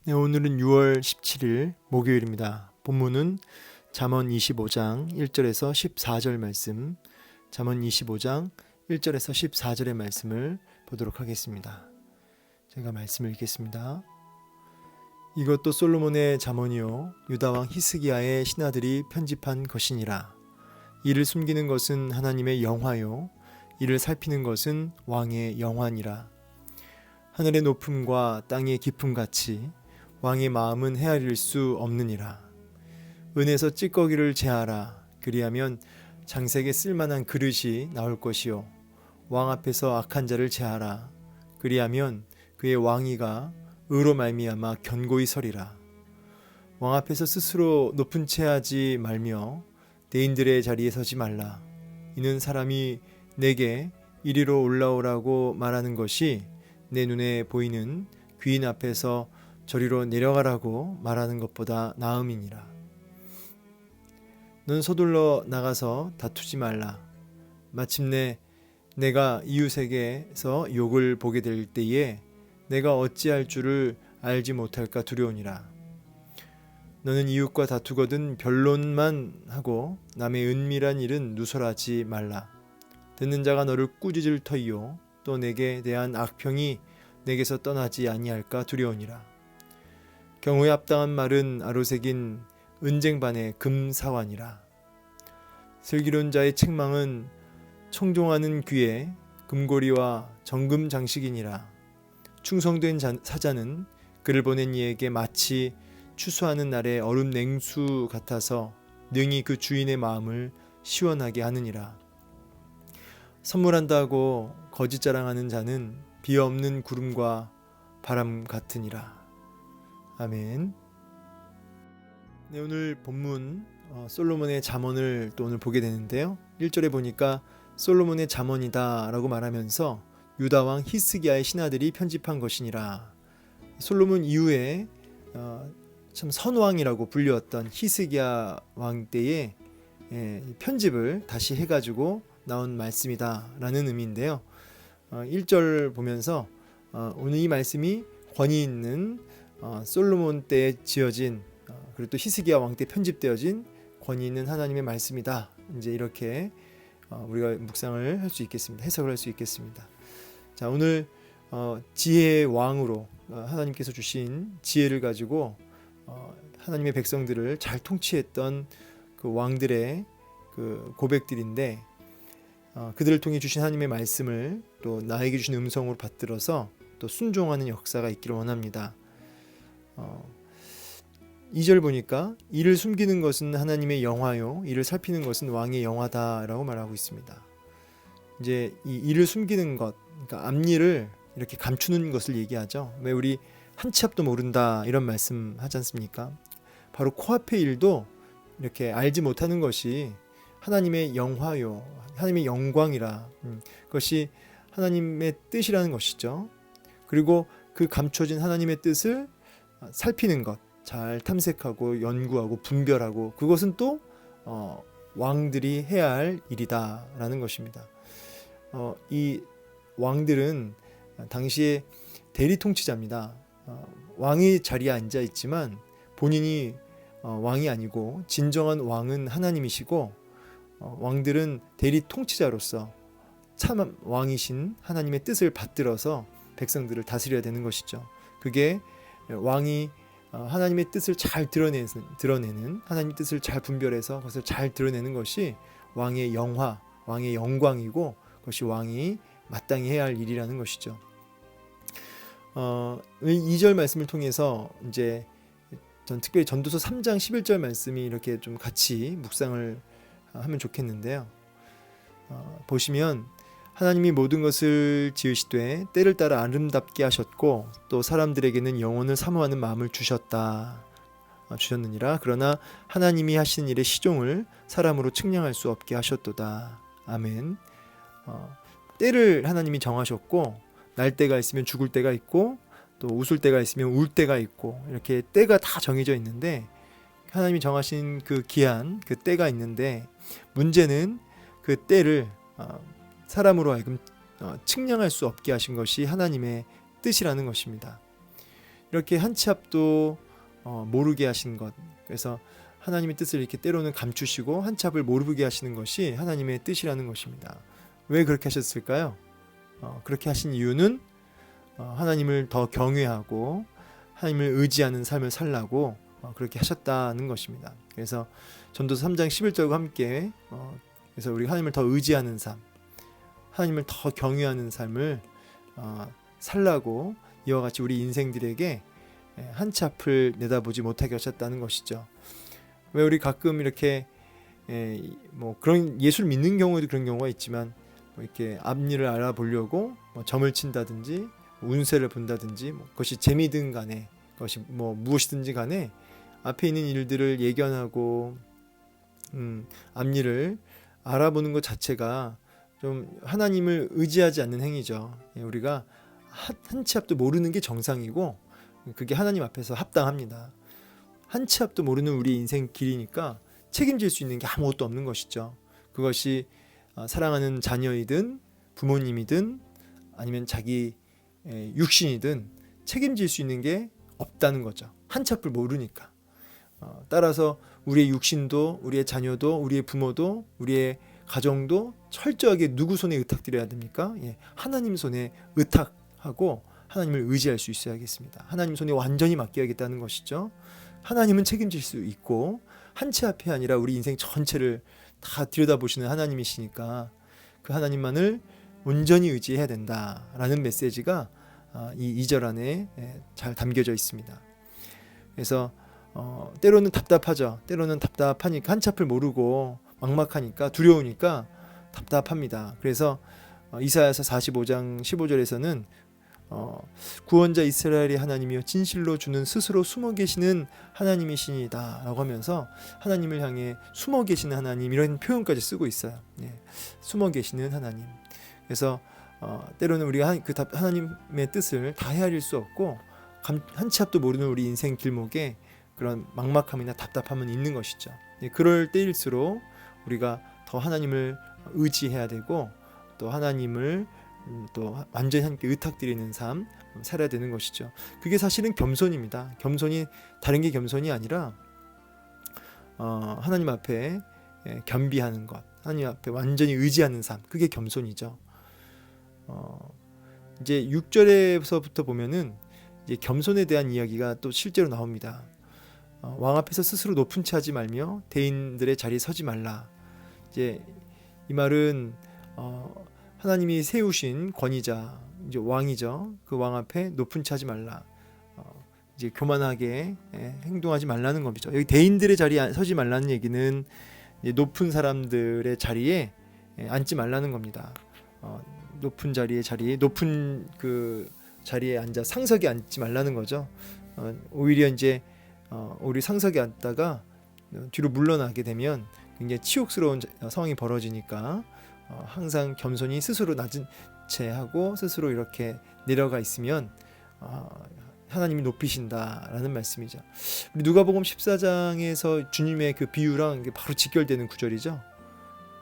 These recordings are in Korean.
네, 오늘은 6월 17일 목요일입니다. 본문은 잠언 25장 1절에서 14절 말씀, 잠언 25장 1절에서 14절의 말씀을 보도록 하겠습니다. 제가 말씀을 읽겠습니다. 이것도 솔로몬의 잠언이요 유다 왕 히스기야의 신하들이 편집한 것이니라. 이를 숨기는 것은 하나님의 영화요 이를 살피는 것은 왕의 영화니라. 하늘의 높음과 땅의 깊음같이 왕의 마음은 헤아릴 수 없느니라. 은에서 찌꺼기를 제하라. 그리하면 장색에 쓸만한 그릇이 나올 것이요 왕 앞에서 악한 자를 제하라. 그리하면 그의 왕위가 의로 말미암아 견고히 서리라. 왕 앞에서 스스로 높은 채 하지 말며 대인들의 자리에 서지 말라. 이는 사람이 내게 이리로 올라오라고 말하는 것이 내 눈에 보이는 귀인 앞에서 저리로 내려가라고 말하는 것보다 나음이니라. 넌 서둘러 나가서 다투지 말라. 마침내 내가 이웃에게서 욕을 보게 될 때에 내가 어찌할 줄을 알지 못할까 두려우니라. 너는 이웃과 다투거든 변론만 하고 남의 은밀한 일은 누설하지 말라. 듣는 자가 너를 꾸짖을 터이요 또 내게 대한 악평이 내게서 떠나지 아니할까 두려우니라. 경우에 합당한 말은 아로새긴 은쟁반의 금사환이라. 슬기로운 자의 책망은 청종하는 귀에 금고리와 정금 장식이니라. 충성된 사자는 그를 보낸 이에게 마치 추수하는 날의 얼음 냉수 같아서 능히 그 주인의 마음을 시원하게 하느니라. 선물한다고 거짓 자랑하는 자는 비 없는 구름과 바람 같으니라. 아멘. 네, 오늘 본문 솔로몬의 잠언을 또 오늘 보게 되는데요. 1절에 보니까 솔로몬의 잠언이다 라고 말하면서 유다 왕 히스기야의 신하들이 편집한 것이니라. 솔로몬 이후에 참 선왕이라고 불렸던 히스기야 왕 때의 편집을 다시 해가지고 나온 말씀이다 라는 의미인데요. 1절 보면서 오늘 이 말씀이 권위 있는 솔로몬 때에 지어진 그리고 또 히스기야 왕 때 편집되어진 권위 있는 하나님의 말씀이다. 이제 이렇게 우리가 묵상을 할 수 있겠습니다. 해석을 할 수 있겠습니다. 자, 오늘 지혜의 왕으로 하나님께서 주신 지혜를 가지고 하나님의 백성들을 잘 통치했던 그 왕들의 그 고백들인데 그들을 통해 주신 하나님의 말씀을 또 나에게 주신 음성으로 받들어서 또 순종하는 역사가 있기를 원합니다. 2절 보니까 이를 숨기는 것은 하나님의 영화요 이를 살피는 것은 왕의 영화다라고 말하고 있습니다. 이제 이 일을 숨기는 것, 그러니까 앞일을 이렇게 감추는 것을 얘기하죠. 왜 우리 한 치 앞도 모른다 이런 말씀 하지 않습니까? 바로 코앞의 일도 이렇게 알지 못하는 것이 하나님의 영화요 하나님의 영광이라 그것이 하나님의 뜻이라는 것이죠. 그리고 그 감춰진 하나님의 뜻을 살피는 것, 잘 탐색하고 연구하고 분별하고 그것은 또 왕들이 해야 할 일이다라는 것입니다. 이 왕들은 당시에 대리 통치자입니다. 왕이 자리에 앉아 있지만 본인이 왕이 아니고 진정한 왕은 하나님이시고 왕들은 대리 통치자로서 참 왕이신 하나님의 뜻을 받들어서 백성들을 다스려야 되는 것이죠. 그게 왕이 하나님의 뜻을 잘 드러내는 하나님의 뜻을 잘 분별해서 그것을 잘 드러내는 것이 왕의 영화, 왕의 영광이고 그것이 왕이 마땅히 해야 할 일이라는 것이죠. 2절 말씀을 통해서 이제 전 특별히 전도서 3장 11절 말씀이 이렇게 좀 같이 묵상을 하면 좋겠는데요. 보시면 하나님이 모든 것을 지으시되 때를 따라 아름답게 하셨고 또 사람들에게는 영혼을 사모하는 마음을 주셨느니라. 그러나 하나님이 하시는 일의 시종을 사람으로 측량할 수 없게 하셨도다. 아멘. 때를 하나님이 정하셨고 날 때가 있으면 죽을 때가 있고 또 웃을 때가 있으면 울 때가 있고 이렇게 때가 다 정해져 있는데 하나님이 정하신 그 기한, 그 때가 있는데 문제는 그 때를 사람으로 하여금 측량할 수 없게 하신 것이 하나님의 뜻이라는 것입니다. 이렇게 한 치 앞도 모르게 하신 것, 그래서 하나님의 뜻을 이렇게 때로는 감추시고 한 치 앞을 모르게 하시는 것이 하나님의 뜻이라는 것입니다. 왜 그렇게 하셨을까요? 그렇게 하신 이유는 하나님을 더 경외하고 하나님을 의지하는 삶을 살라고 그렇게 하셨다는 것입니다. 그래서 전도서 3장 11절과 함께 그래서 우리 하나님을 더 의지하는 삶, 하나님을 더 경외하는 삶을 살라고 이와 같이 우리 인생들에게 한 치 앞을 내다보지 못하게 하셨다는 것이죠. 왜 우리 가끔 이렇게 뭐 그런 예수를 믿는 경우에도 그런 경우가 있지만 뭐 이렇게 앞일을 알아보려고 뭐 점을 친다든지 운세를 본다든지 뭐 그것이 재미든 간에 그것이 뭐 무엇이든지 간에 앞에 있는 일들을 예견하고 앞일을 알아보는 것 자체가 좀 하나님을 의지하지 않는 행위죠. 우리가 한 치 앞도 모르는 게 정상이고 그게 하나님 앞에서 합당합니다. 한 치 앞도 모르는 우리 인생 길이니까 책임질 수 있는 게 아무것도 없는 것이죠. 그것이 사랑하는 자녀이든 부모님이든 아니면 자기 육신이든 책임질 수 있는 게 없다는 거죠. 한 치 앞을 모르니까. 따라서 우리의 육신도 우리의 자녀도 우리의 부모도 우리의 가정도 철저하게 누구 손에 의탁드려야 됩니까? 하나님 손에 의탁하고 하나님을 의지할 수 있어야겠습니다. 하나님 손에 완전히 맡겨야겠다는 것이죠. 하나님은 책임질 수 있고 한 치 앞이 아니라 우리 인생 전체를 다 들여다보시는 하나님이시니까 그 하나님만을 온전히 의지해야 된다라는 메시지가 이 2절 안에 잘 담겨져 있습니다. 그래서 때로는 답답하죠. 때로는 답답하니까 한 치 앞을 모르고 막막하니까 두려우니까 답답합니다. 그래서 이사야서 45장 15절에서는 구원자 이스라엘의 하나님이여 진실로 주는 스스로 숨어 계시는 하나님이시니다 라고 하면서 하나님을 향해 숨어 계시는 하나님 이런 표현까지 쓰고 있어요. 숨어 계시는 하나님. 그래서 때로는 우리가 하나님의 뜻을 다 헤아릴 수 없고 한 치 앞도 모르는 우리 인생 길목에 그런 막막함이나 답답함은 있는 것이죠. 그럴 때일수록 우리가 더 하나님을 의지해야 되고 또 하나님을 또 완전히 함께 의탁드리는 삶 살아야 되는 것이죠. 그게 사실은 겸손입니다. 겸손이 다른 게 겸손이 아니라 하나님 앞에 겸비하는 것, 하나님 앞에 완전히 의지하는 삶, 그게 겸손이죠. 이제 6절에서부터 보면은 이제 겸손에 대한 이야기가 또 실제로 나옵니다. 왕 앞에서 스스로 높은 채 하지 말며 대인들의 자리에 서지 말라. 이제 이 말은 하나님이 세우신 권위자, 이제 왕이죠. 그 왕 앞에 높은 채 하지 말라. 이제 교만하게 행동하지 말라는 겁니다. 여기 대인들의 자리에 서지 말라는 얘기는 높은 사람들의 자리에 앉지 말라는 겁니다. 높은 높은 그 자리에 앉아 상석에 앉지 말라는 거죠. 오히려 이제 우리 상석에 앉다가 뒤로 물러나게 되면 굉장히 치욕스러운 상황이 벌어지니까 항상 겸손히 스스로 낮은 채 하고 스스로 이렇게 내려가 있으면 하나님이 높이신다라는 말씀이죠. 우리 누가복음 14장에서 주님의 그 비유랑 바로 직결되는 구절이죠.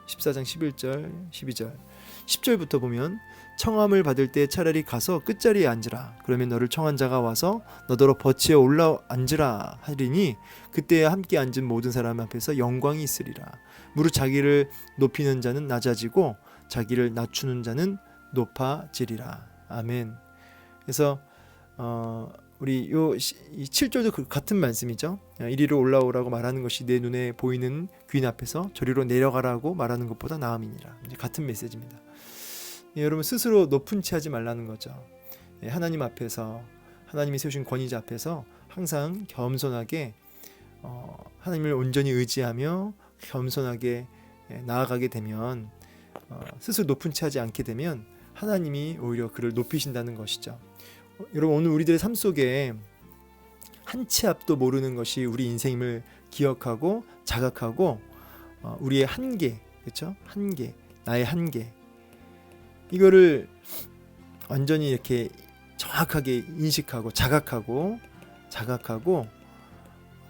14장 11절, 12절, 10절부터 보면 청함을 받을 때 차라리 가서 끝자리에 앉으라. 그러면 너를 청한 자가 와서 너더러 버치에 올라 앉으라 하리니 그때에 함께 앉은 모든 사람 앞에서 영광이 있으리라. 무릇 자기를 높이는 자는 낮아지고 자기를 낮추는 자는 높아지리라. 아멘. 그래서 우리 요 7절도 같은 말씀이죠. 이리로 올라오라고 말하는 것이 내 눈에 보이는 귀인 앞에서 저리로 내려가라고 말하는 것보다 나음이니라. 같은 메시지입니다. 여러분 스스로 높은 채 하지 말라는 거죠. 하나님 앞에서 하나님이 세우신 권위자 앞에서 항상 겸손하게 하나님을 온전히 의지하며 겸손하게 나아가게 되면 스스로 높은 채 하지 않게 되면 하나님이 오히려 그를 높이신다는 것이죠. 여러분 오늘 우리들의 삶 속에 한 치 앞도 모르는 것이 우리 인생임을 기억하고 자각하고 우리의 한계, 그렇죠? 한계, 나의 한계 이거를 완전히 이렇게 정확하게 인식하고 자각하고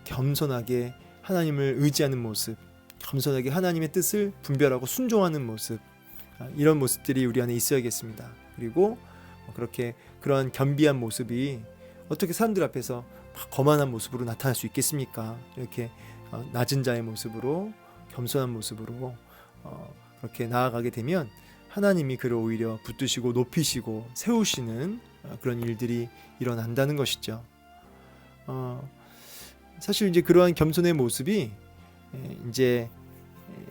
겸손하게 하나님을 의지하는 모습, 겸손하게 하나님의 뜻을 분별하고 순종하는 모습, 이런 모습들이 우리 안에 있어야겠습니다. 그리고 그렇게 그러한 겸비한 모습이 어떻게 사람들 앞에서 막 거만한 모습으로 나타날 수 있겠습니까? 이렇게 낮은 자의 모습으로, 겸손한 모습으로 그렇게 나아가게 되면 하나님이 그를 오히려 붙드시고 높이시고 세우시는 그런 일들이 일어난다는 것이죠. 사실 이제 그러한 겸손의 모습이 이제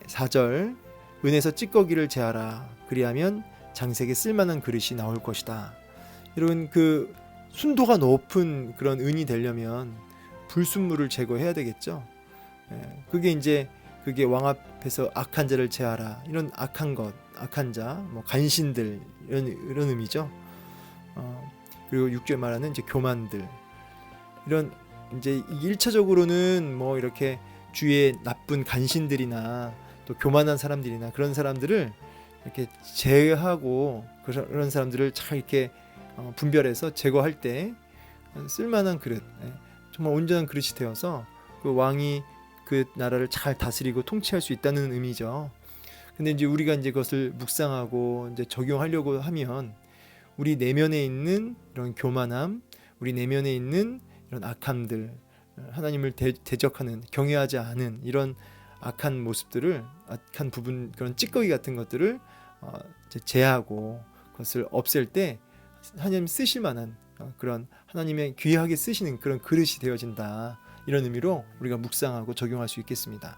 4절 은에서 찌꺼기를 제하라 그리하면 장색에 쓸만한 그릇이 나올 것이다. 이런 그 순도가 높은 그런 은이 되려면 불순물을 제거해야 되겠죠. 그게 왕 앞에서 악한 자를 제하라, 이런 악한 것, 악한 자, 뭐 간신들, 이런 의미죠. 그리고 6절 말하는 이제 교만들, 이런 이제 1차적으로는 뭐 이렇게 주위에 나쁜 간신들이나 또 교만한 사람들이나 그런 사람들을 이렇게 제하고 그런 사람들을 잘 이렇게 분별해서 제거할 때 쓸만한 그릇, 정말 온전한 그릇이 되어서 그 왕이 그 나라를 잘 다스리고 통치할 수 있다는 의미죠. 근데 이제 우리가 이제 그것을 묵상하고 이제 적용하려고 하면 우리 내면에 있는 이런 교만함, 우리 내면에 있는 이런 악함들, 하나님을 대적하는, 경외하지 않은 이런 악한 모습들을, 악한 부분, 그런 찌꺼기 같은 것들을 제하고 그것을 없앨 때 하나님 쓰실 만한 그런 하나님의 귀하게 쓰시는 그런 그릇이 되어진다. 이런 의미로 우리가 묵상하고 적용할 수 있겠습니다.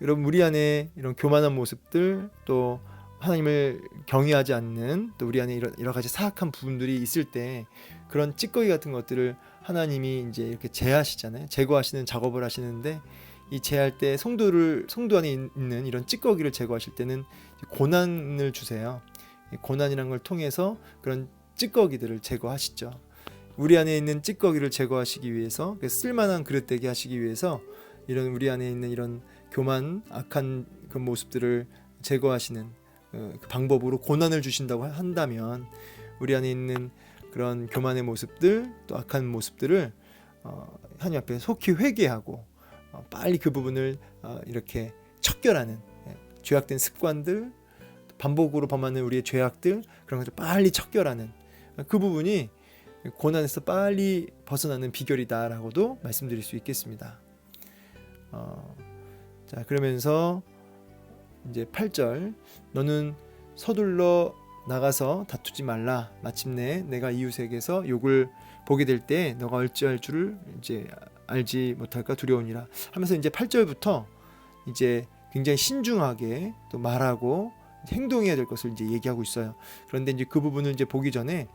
여러분, 우리 안에 이런 교만한 모습들, 또 하나님을 경외하지 않는, 또 우리 안에 이런 여러 가지 사악한 부분들이 있을 때 그런 찌꺼기 같은 것들을 하나님이 이제 이렇게 제하시잖아요. 제거하시는 작업을 하시는데, 이 제할 때 성도 안에 있는 이런 찌꺼기를 제거하실 때는 고난을 주세요. 고난이라는 걸 통해서 그런 찌꺼기들을 제거하시죠. 우리 안에 있는 찌꺼기를 제거하시기 위해서, 쓸만한 그릇 되게 하시기 위해서 이런 우리 안에 있는 이런 교만, 악한 그 모습들을 제거하시는 그 방법으로 고난을 주신다고 한다면, 우리 안에 있는 그런 교만의 모습들, 또 악한 모습들을 하나님 앞에 속히 회개하고 빨리 그 부분을 이렇게 척결하는, 죄악된 습관들, 반복으로 범하는 우리의 죄악들, 그런 것을 빨리 척결하는 그 부분이 고난에서 빨리 벗어나는 비결이다라고도 말씀드릴 수 있겠습니다. 자, 그러면서 이제 8절, 너는 서둘러 나가서 다투지 말라. 마침내 내가 이웃에게서 욕을 보게 될 때 너가 어찌할 줄을 이제 알지 못할까 두려우니라 하면서 이제 8절부터 이제 굉장히 신중하게 또 말하고 행동해야 될 것을 이제 얘기하고 있어요. 그런데 이제 그 부분을 이제 보기 전에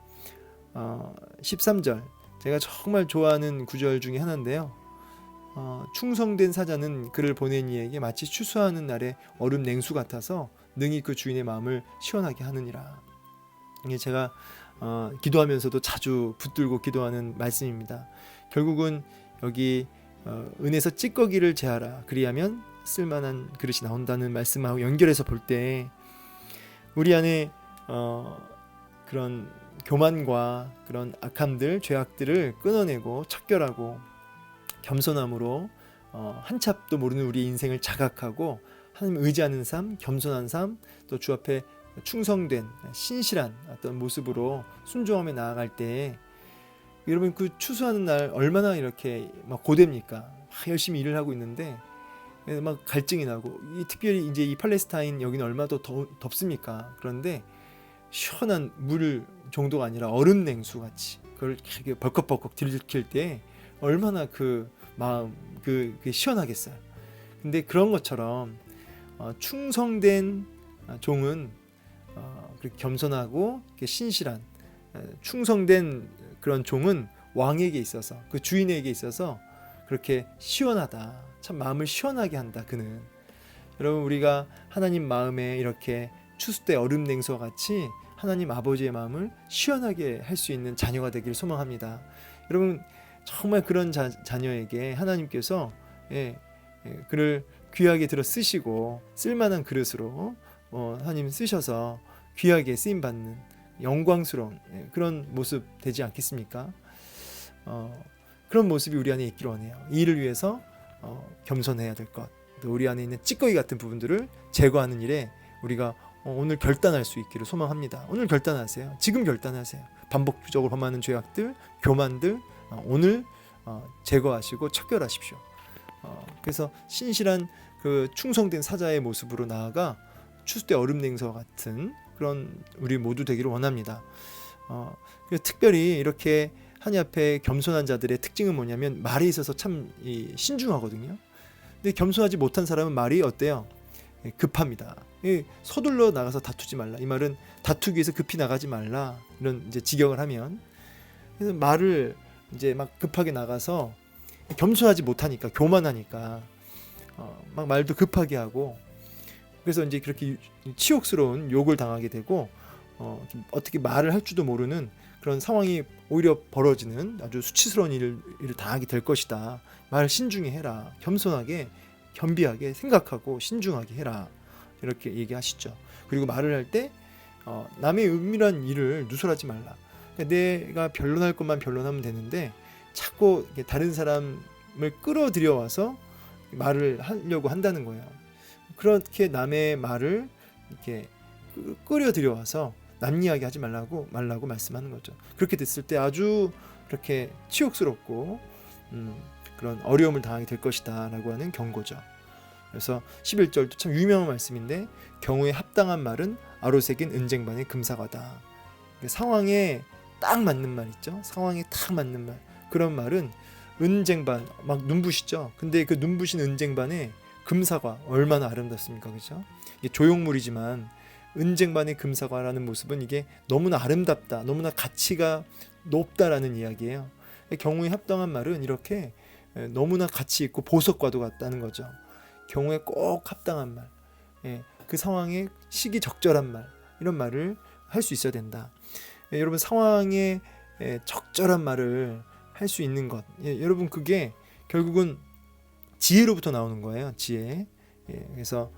13절, 제가 정말 좋아하는 구절 중에 하나인데요. 충성된 사자는 그를 보낸 이에게 마치 추수하는 날의 얼음 냉수 같아서 능히 그 주인의 마음을 시원하게 하느니라. 이게 제가 기도하면서도 자주 붙들고 기도하는 말씀입니다. 결국은 여기 은에서 찌꺼기를 제하라 그리하면 쓸만한 그릇이 나온다는 말씀하고 연결해서 볼 때, 우리 안에 그런 교만과 그런 악함들, 죄악들을 끊어내고 척결하고 겸손함으로 한 찹도 모르는 우리 인생을 자각하고 하나님 의지하는 삶, 겸손한 삶, 또 주 앞에 충성된 신실한 어떤 모습으로 순종하며 나아갈 때, 여러분 그 추수하는 날 얼마나 이렇게 막 고됩니까? 막 열심히 일을 하고 있는데 막 갈증이 나고, 특별히 이제 이 팔레스타인 여기는 얼마나 더 덥습니까? 그런데 시원한 물 정도가 아니라 얼음 냉수 같이 그걸 이렇게 벌컥벌컥 들이킬 때 얼마나 그 마음 그게 시원하겠어요. 근데 그런 것처럼 충성된 종은 그렇게 겸손하고 신실한 충성된 그런 종은 왕에게 있어서, 그 주인에게 있어서 그렇게 시원하다. 참 마음을 시원하게 한다. 그는, 여러분, 우리가 하나님 마음에 이렇게 추수 때 얼음 냉수와 같이 하나님 아버지의 마음을 시원하게 할 수 있는 자녀가 되길 소망합니다. 여러분, 정말 그런 자녀에게 하나님께서 그를 귀하게 들어 쓰시고 쓸만한 그릇으로 하나님 쓰셔서 귀하게 쓰임받는 영광스러운 그런 모습 되지 않겠습니까? 그런 모습이 우리 안에 있기를 원해요. 이 일을 위해서 겸손해야 될 것, 또 우리 안에 있는 찌꺼기 같은 부분들을 제거하는 일에 우리가 오늘 결단할 수 있기를 소망합니다. 오늘 결단하세요. 지금 결단하세요. 반복적으로 범하는 죄악들, 교만들 오늘 제거하시고 척결하십시오. 그래서 신실한 그 충성된 사자의 모습으로 나아가 추수 때 얼음 냉서와 같은 그런 우리 모두 되기를 원합니다. 특별히 이렇게 하나님 앞에 겸손한 자들의 특징은 뭐냐면 말에 있어서 참 신중하거든요. 근데 겸손하지 못한 사람은 말이 어때요? 급합니다. 서둘러 나가서 다투지 말라. 이 말은 다투기 위해서 급히 나가지 말라. 이런 이제 직역을 하면, 그래서 말을 이제 막 급하게 나가서 겸손하지 못하니까, 교만하니까 막 말도 급하게 하고, 그래서 이제 그렇게 치욕스러운 욕을 당하게 되고 어떻게 말을 할 줄도 모르는 그런 상황이 오히려 벌어지는 아주 수치스러운 일을 당하게 될 것이다. 말 신중히 해라. 겸손하게 겸비하게 생각하고 신중하게 해라. 이렇게 얘기하시죠. 그리고 말을 할 때 남의 은밀한 일을 누설하지 말라. 그러니까 내가 변론할 것만 변론하면 되는데 자꾸 다른 사람을 끌어들여 와서 말을 하려고 한다는 거예요. 그렇게 남의 말을 이렇게 끌어들여 와서 남 이야기 하지 말라고 말씀하는 거죠. 그렇게 됐을 때 아주 그렇게 치욕스럽고 그런 어려움을 당하게 될 것이다 라고 하는 경고죠. 그래서 11절도 참 유명한 말씀인데, 경우에 합당한 말은 아로새긴 은쟁반의 금사과다. 상황에 딱 맞는 말 있죠. 상황에 딱 맞는 말. 그런 말은 은쟁반, 막 눈부시죠. 근데 그 눈부신 은쟁반에 금사과 얼마나 아름답습니까, 그죠? 이게 조형물이지만 은쟁반의 금사과라는 모습은 이게 너무나 아름답다, 너무나 가치가 높다라는 이야기예요. 경우에 합당한 말은 이렇게 너무나 가치 있고 보석과도 같다는 거죠. 경우에 꼭 합당한 말, 그 상황에 시기적절한 말, 이런 말을 할 수 있어야 된다. 여러분, 상황에 적절한 말을 할 수 있는 것, 여러분, 그게 결국은 지혜로부터 나오는 거예요. 지혜. 그래서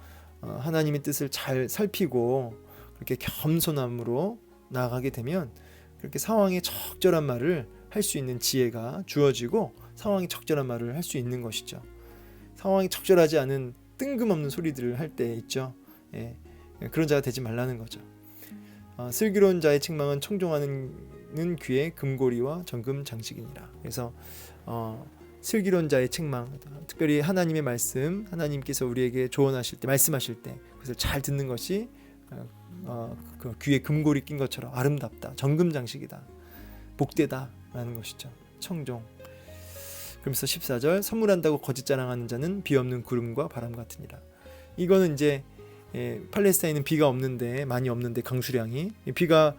하나님의 뜻을 잘 살피고 그렇게 겸손함으로 나아가게 되면 그렇게 상황에 적절한 말을 할 수 있는 지혜가 주어지고 상황에 적절한 말을 할 수 있는 것이죠. 상황이 적절하지 않은 뜬금없는 소리들을 할 때 있죠. 그런 자가 되지 말라는 거죠. 슬기로운 자의 책망은 청종하는 귀의 금고리와 정금 장식이니라. 그래서 슬기로운 자의 책망, 특별히 하나님의 말씀, 하나님께서 우리에게 조언하실 때, 말씀하실 때 그것을 잘 듣는 것이 그 귀에 금고리 낀 것처럼 아름답다, 정금 장식이다, 복되다 라는 것이죠. 청종. 그러면서 14절, 선물한다고 거짓 자랑하는 자는 비 없는 구름과 바람 같으니라. 이거는 이제 팔레스타인은 비가 없는데, 많이 없는데, 강수량이 비가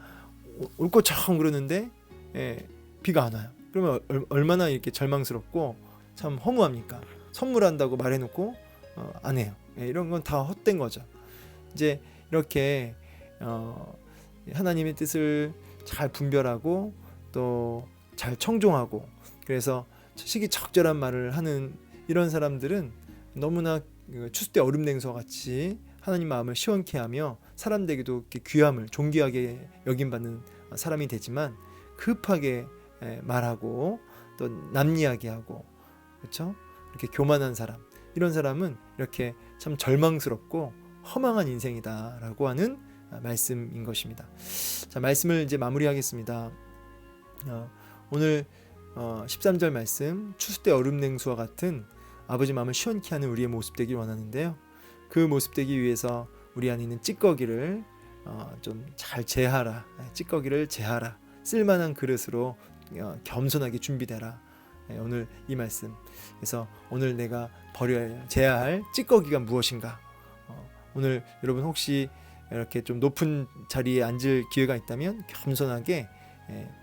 올 것처럼 그러는데 비가 안 와요. 그러면 얼마나 이렇게 절망스럽고 참 허무합니까? 선물한다고 말해놓고 안 해요. 이런 건 다 헛된 거죠. 이제 이렇게 하나님의 뜻을 잘 분별하고 또 잘 청종하고, 그래서 시기적절한 말을 하는 이런 사람들은 너무나 추수 때 얼음 냉서와 같이 하나님 마음을 시원케 하며 사람들에게도 귀함을 존귀하게 여김받는 사람이 되지만, 급하게 말하고 또 남 이야기하고, 그렇죠? 이렇게 교만한 사람, 이런 사람은 이렇게 참 절망스럽고 허망한 인생이다라고 하는 말씀인 것입니다. 자, 말씀을 이제 마무리하겠습니다. 오늘 13절 말씀, 추수 때 얼음 냉수와 같은 아버지 마음을 시원케 하는 우리의 모습 되길 원하는데요. 그 모습 되기 위해서 우리 안에 있는 찌꺼기를 좀 잘 제하라. 찌꺼기를 제하라. 쓸만한 그릇으로 겸손하게 준비되라. 오늘 이 말씀. 그래서 오늘 내가 제해야 할 찌꺼기가 무엇인가? 오늘 여러분 혹시 이렇게 좀 높은 자리에 앉을 기회가 있다면 겸손하게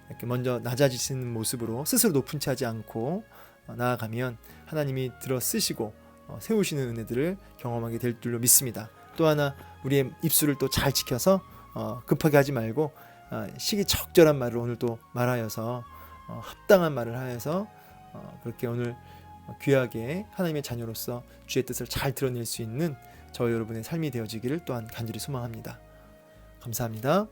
이렇게 먼저 낮아지시는 모습으로 스스로 높은 채 하지 않고 나아가면 하나님이 들어 쓰시고 세우시는 은혜들을 경험하게 될 줄로 믿습니다. 또 하나, 우리의 입술을 또 잘 지켜서 급하게 하지 말고 시기적절한 말을 오늘 또 말하여서 합당한 말을 하여서 그렇게 오늘 귀하게 하나님의 자녀로서 주의 뜻을 잘 드러낼 수 있는 저 여러분의 삶이 되어지기를 또한 간절히 소망합니다. 감사합니다.